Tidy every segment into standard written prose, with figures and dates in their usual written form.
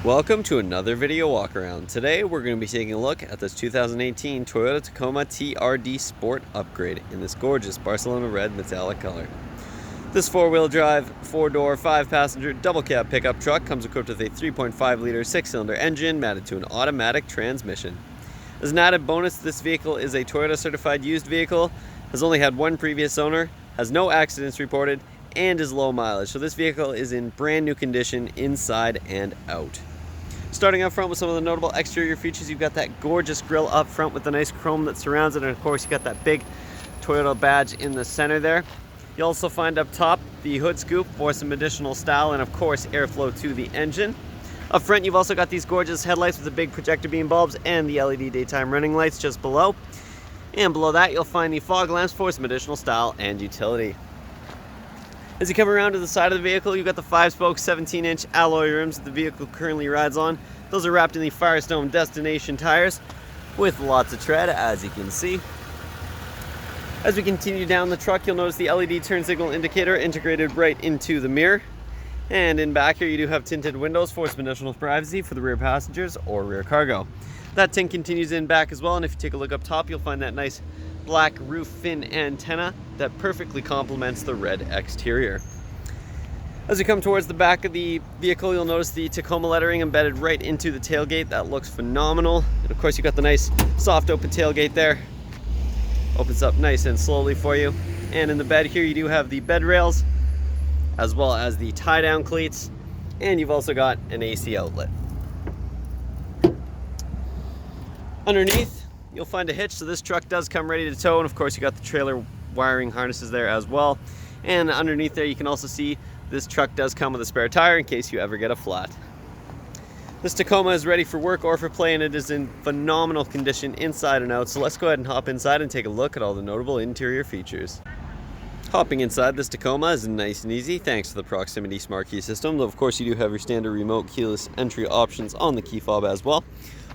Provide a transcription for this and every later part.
Welcome to another video walk around. Today we're going to be taking a look at this 2018 Toyota Tacoma TRD Sport upgrade in this gorgeous Barcelona Red metallic color. This four-wheel drive, four-door, five-passenger, double cab pickup truck comes equipped with a 3.5-liter six-cylinder engine mounted to an automatic transmission. As an added bonus, this vehicle is a Toyota certified used vehicle, has only had one previous owner, has no accidents reported, and is low mileage. So this vehicle is in brand new condition inside and out. Starting up front with some of the notable exterior features, you've got that gorgeous grille up front with the nice chrome that surrounds it, and of course you've got that big Toyota badge in the center there. You'll also find up top the hood scoop for some additional style and of course airflow to the engine. Up front you've also got these gorgeous headlights with the big projector beam bulbs and the LED daytime running lights just below. And below that you'll find the fog lamps for some additional style and utility. As you come around to the side of the vehicle, you've got the 5-spoke 17-inch alloy rims that the vehicle currently rides on. Those are wrapped in the Firestone Destination tires with lots of tread, as you can see. As we continue down the truck, you'll notice the LED turn signal indicator integrated right into the mirror. And in back here, you do have tinted windows for some additional privacy for the rear passengers or rear cargo. That tint continues in back as well, and if you take a look up top, you'll find that nice black roof fin antenna that perfectly complements the red exterior. As you come towards the back of the vehicle, you'll notice the Tacoma lettering embedded right into the tailgate. That looks phenomenal. And of course, you've got the nice soft open tailgate there. Opens up nice and slowly for you. And in the bed here, you do have the bed rails as well as the tie-down cleats, and you've also got an AC outlet. Underneath, you'll find a hitch, so this truck does come ready to tow, and of course you got the trailer wiring harnesses there as well. And underneath there you can also see this truck does come with a spare tire in case you ever get a flat. This Tacoma is ready for work or for play, and it is in phenomenal condition inside and out, so let's go ahead and hop inside and take a look at all the notable interior features. Hopping inside this Tacoma is nice and easy thanks to the proximity smart key system, though of course you do have your standard remote keyless entry options on the key fob as well.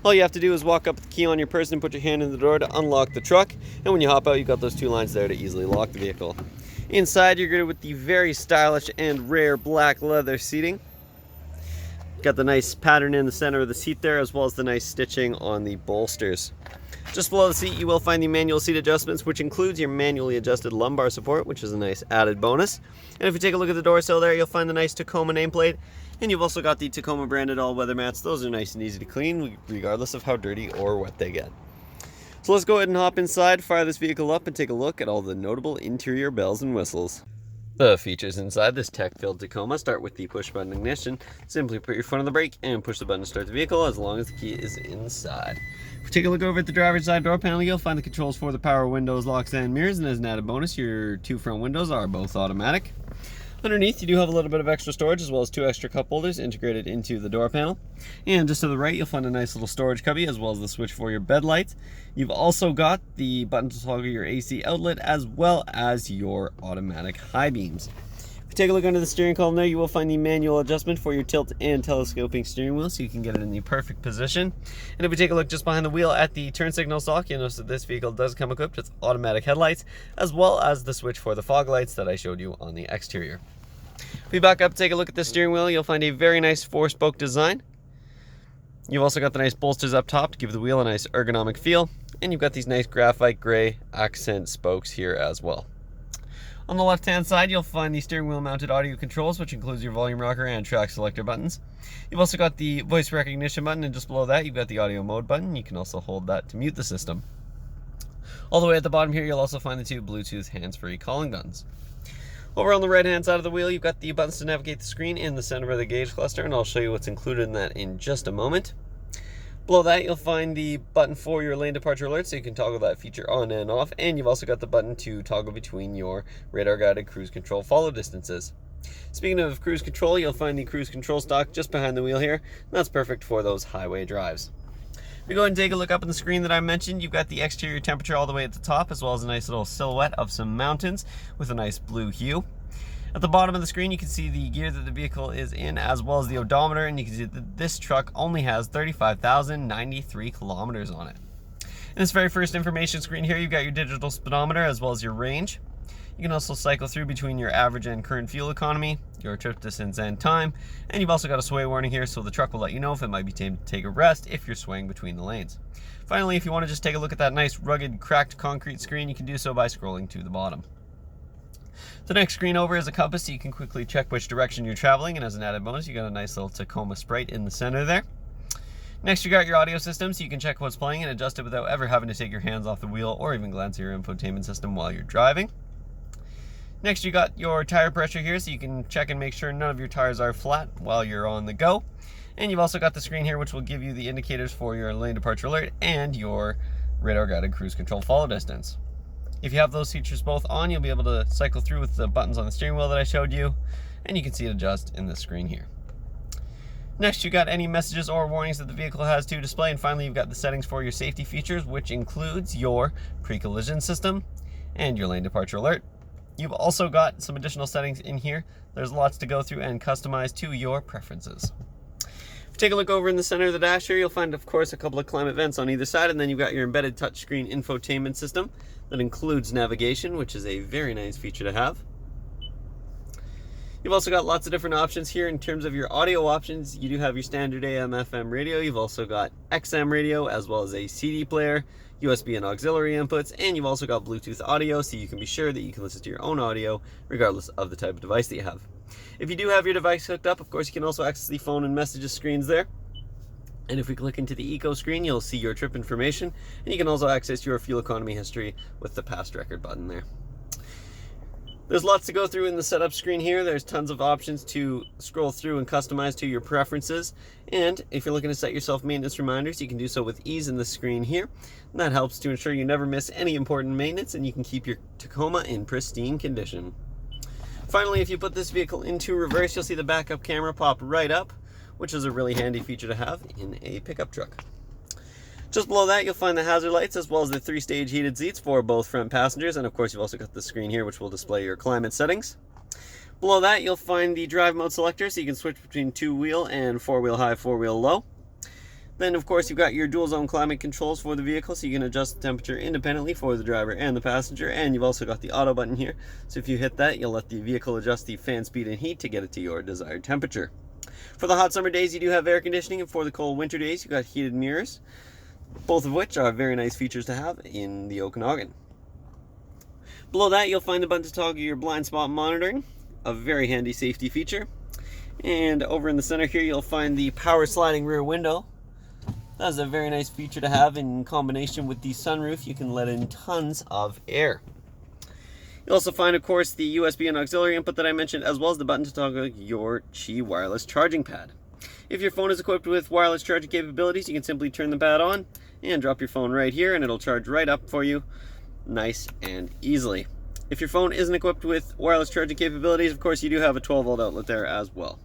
All you have to do is walk up with the key on your person and put your hand in the door to unlock the truck, and when you hop out you've got those two lines there to easily lock the vehicle. Inside you're greeted with the very stylish and rare black leather seating. Got the nice pattern in the center of the seat there, as well as the nice stitching on the bolsters. Just below the seat you will find the manual seat adjustments, which includes your manually adjusted lumbar support, which is a nice added bonus. And if you take a look at the door sill there, you'll find the nice Tacoma nameplate, and you've also got the Tacoma branded all-weather mats. Those are nice and easy to clean regardless of how dirty or wet they get. So let's go ahead and hop inside, fire this vehicle up, and take a look at all the notable interior bells and whistles. The features inside this tech-filled Tacoma start with the push-button ignition. Simply put your foot on the brake and push the button to start the vehicle as long as the key is inside. If we take a look over at the driver's side door panel, you'll find the controls for the power windows, locks, and mirrors, and as an added bonus, your two front windows are both automatic. Underneath, you do have a little bit of extra storage, as well as two extra cup holders integrated into the door panel. And just to the right, you'll find a nice little storage cubby, as well as the switch for your bed lights. You've also got the button to toggle your AC outlet, as well as your automatic high beams. If you take a look under the steering column there, you will find the manual adjustment for your tilt and telescoping steering wheel, so you can get it in the perfect position. And if we take a look just behind the wheel at the turn signal stalk, you'll notice that this vehicle does come equipped with automatic headlights, as well as the switch for the fog lights that I showed you on the exterior. If we back up, take a look at the steering wheel, you'll find a very nice four-spoke design. You've also got the nice bolsters up top to give the wheel a nice ergonomic feel, and you've got these nice graphite gray accent spokes here as well. On the left-hand side, you'll find the steering wheel mounted audio controls, which includes your volume rocker and track selector buttons. You've also got the voice recognition button, and just below that, you've got the audio mode button. You can also hold that to mute the system. All the way at the bottom here, you'll also find the two Bluetooth hands-free calling buttons. Over on the right-hand side of the wheel, you've got the buttons to navigate the screen in the center of the gauge cluster, and I'll show you what's included in that in just a moment. Below that, you'll find the button for your lane departure alert, so you can toggle that feature on and off, and you've also got the button to toggle between your radar-guided cruise control follow distances. Speaking of cruise control, you'll find the cruise control stalk just behind the wheel here, and that's perfect for those highway drives. If we go ahead and take a look up on the screen that I mentioned, you've got the exterior temperature all the way at the top, as well as a nice little silhouette of some mountains with a nice blue hue. At the bottom of the screen, you can see the gear that the vehicle is in, as well as the odometer, and you can see that this truck only has 35,093 kilometers on it. In this very first information screen here, you've got your digital speedometer, as well as your range. You can also cycle through between your average and current fuel economy, your trip distance and time, and you've also got a sway warning here, so the truck will let you know if it might be time to take a rest if you're swaying between the lanes. Finally, if you want to just take a look at that nice rugged cracked concrete screen, you can do so by scrolling to the bottom. The next screen over is a compass, so you can quickly check which direction you're traveling, and as an added bonus, you got a nice little Tacoma Sprite in the center there. Next, you got your audio system, so you can check what's playing and adjust it without ever having to take your hands off the wheel or even glance at your infotainment system while you're driving. Next, you got your tire pressure here, so you can check and make sure none of your tires are flat while you're on the go. And you've also got the screen here, which will give you the indicators for your lane departure alert and your radar guided cruise control follow distance. If you have those features both on, you'll be able to cycle through with the buttons on the steering wheel that I showed you, and you can see it adjust in this screen here. Next, you got any messages or warnings that the vehicle has to display, and finally you've got the settings for your safety features, which includes your pre-collision system and your lane departure alert. You've also got some additional settings in here. There's lots to go through and customize to your preferences. If you take a look over in the center of the dash here, you'll find, of course, a couple of climate vents on either side, and then you've got your embedded touchscreen infotainment system that includes navigation, which is a very nice feature to have. You've also got lots of different options here in terms of your audio options. You do have your standard AM, FM radio. You've also got XM radio, as well as a CD player, USB and auxiliary inputs, and you've also got Bluetooth audio, so you can be sure that you can listen to your own audio regardless of the type of device that you have. If you do have your device hooked up, of course, you can also access the phone and messages screens there. And if we click into the Eco screen, you'll see your trip information, and you can also access your fuel economy history with the past record button there. There's lots to go through in the setup screen here. There's tons of options to scroll through and customize to your preferences. And if you're looking to set yourself maintenance reminders, you can do so with ease in the screen here. And that helps to ensure you never miss any important maintenance and you can keep your Tacoma in pristine condition. Finally, if you put this vehicle into reverse, you'll see the backup camera pop right up, which is a really handy feature to have in a pickup truck. Just below that, you'll find the hazard lights as well as the 3-stage heated seats for both front passengers, and of course you've also got the screen here which will display your climate settings. Below that, you'll find the drive mode selector, so you can switch between 2-wheel and 4-wheel high, 4-wheel low. Then of course you've got your dual zone climate controls for the vehicle, so you can adjust the temperature independently for the driver and the passenger, and you've also got the auto button here, so if you hit that, you'll let the vehicle adjust the fan speed and heat to get it to your desired temperature. For the hot summer days, you do have air conditioning, and for the cold winter days, you've got heated mirrors, both of which are very nice features to have in the Okanagan. Below that, you'll find the button to toggle your blind spot monitoring, a very handy safety feature. And over in the center here, you'll find the power sliding rear window. That's a very nice feature to have in combination with the sunroof. You can let in tons of air. You'll also find, of course, the USB and auxiliary input that I mentioned, as well as the button to toggle your Qi wireless charging pad. If your phone is equipped with wireless charging capabilities, you can simply turn the pad on and drop your phone right here and it'll charge right up for you nice and easily. If your phone isn't equipped with wireless charging capabilities, of course you do have a 12-volt outlet there as well.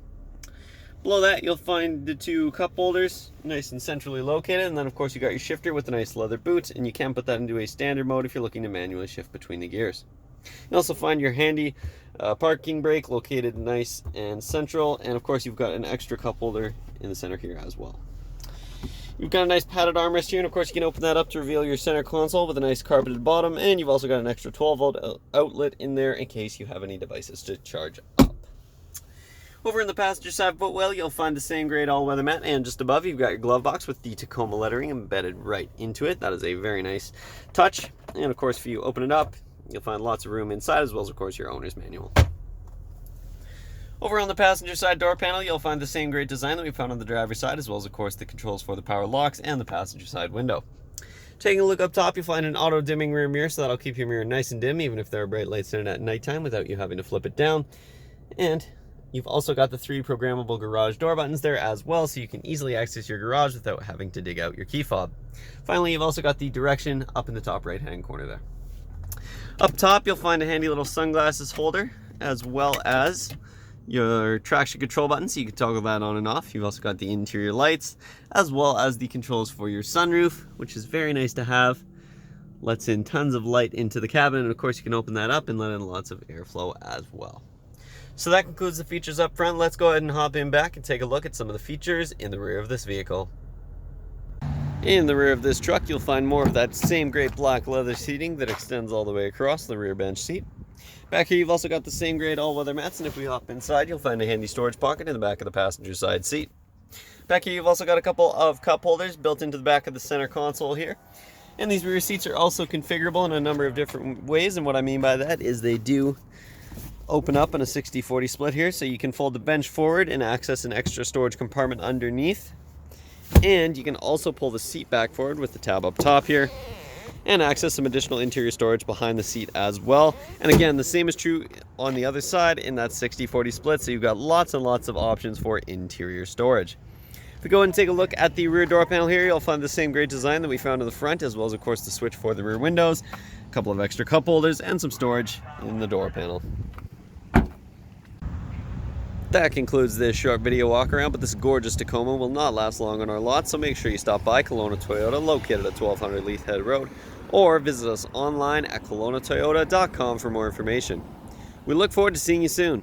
Below that, you'll find the two cup holders nice and centrally located, and then of course you got your shifter with the nice leather boots, and you can put that into a standard mode if you're looking to manually shift between the gears. You also find your handy parking brake located nice and central, and of course you've got an extra cup holder in the center here as well. You've got a nice padded armrest here, and of course you can open that up to reveal your center console with a nice carpeted bottom, and you've also got an extra 12-volt outlet in there in case you have any devices to charge up. Over in the passenger side footwell, you'll find the same grade all-weather mat, and just above you've got your glove box with the Tacoma lettering embedded right into it. That is a very nice touch, and of course if you open it up, you'll find lots of room inside, as well as of course your owner's manual. Over on the passenger side door panel, you'll find the same great design that we found on the driver's side, as well as of course the controls for the power locks and the passenger side window. Taking a look up top, you'll find an auto dimming rear mirror, so that'll keep your mirror nice and dim even if there are bright lights in it at nighttime without you having to flip it down. And you've also got the 3 programmable garage door buttons there as well, so you can easily access your garage without having to dig out your key fob. Finally, you've also got the direction up in the top right hand corner there. Up top, you'll find a handy little sunglasses holder, as well as your traction control button, so you can toggle that on and off. You've also got the interior lights, as well as the controls for your sunroof, which is very nice to have. Lets in tons of light into the cabin, and of course you can open that up and let in lots of airflow as well. So that concludes the features up front. Let's go ahead and hop in back and take a look at some of the features in the rear of this vehicle. In the rear of this truck, you'll find more of that same great black leather seating that extends all the way across the rear bench seat. Back here you've also got the same grade all-weather mats, and if we hop inside you'll find a handy storage pocket in the back of the passenger side seat. Back here you've also got a couple of cup holders built into the back of the center console here. And these rear seats are also configurable in a number of different ways, and what I mean by that is they do open up in a 60-40 split here, so you can fold the bench forward and access an extra storage compartment underneath. And you can also pull the seat back forward with the tab up top here and access some additional interior storage behind the seat as well. And again, the same is true on the other side in that 60-40 split, so you've got lots and lots of options for interior storage. If we go and take a look at the rear door panel here, you'll find the same great design that we found in the front, as well as of course the switch for the rear windows, a couple of extra cup holders, and some storage in the door panel. That concludes this short video walk around, but this gorgeous Tacoma will not last long on our lot, so make sure you stop by Kelowna Toyota, located at 1200 Leith Head Road, or visit us online at KelownaToyota.com for more information. We look forward to seeing you soon.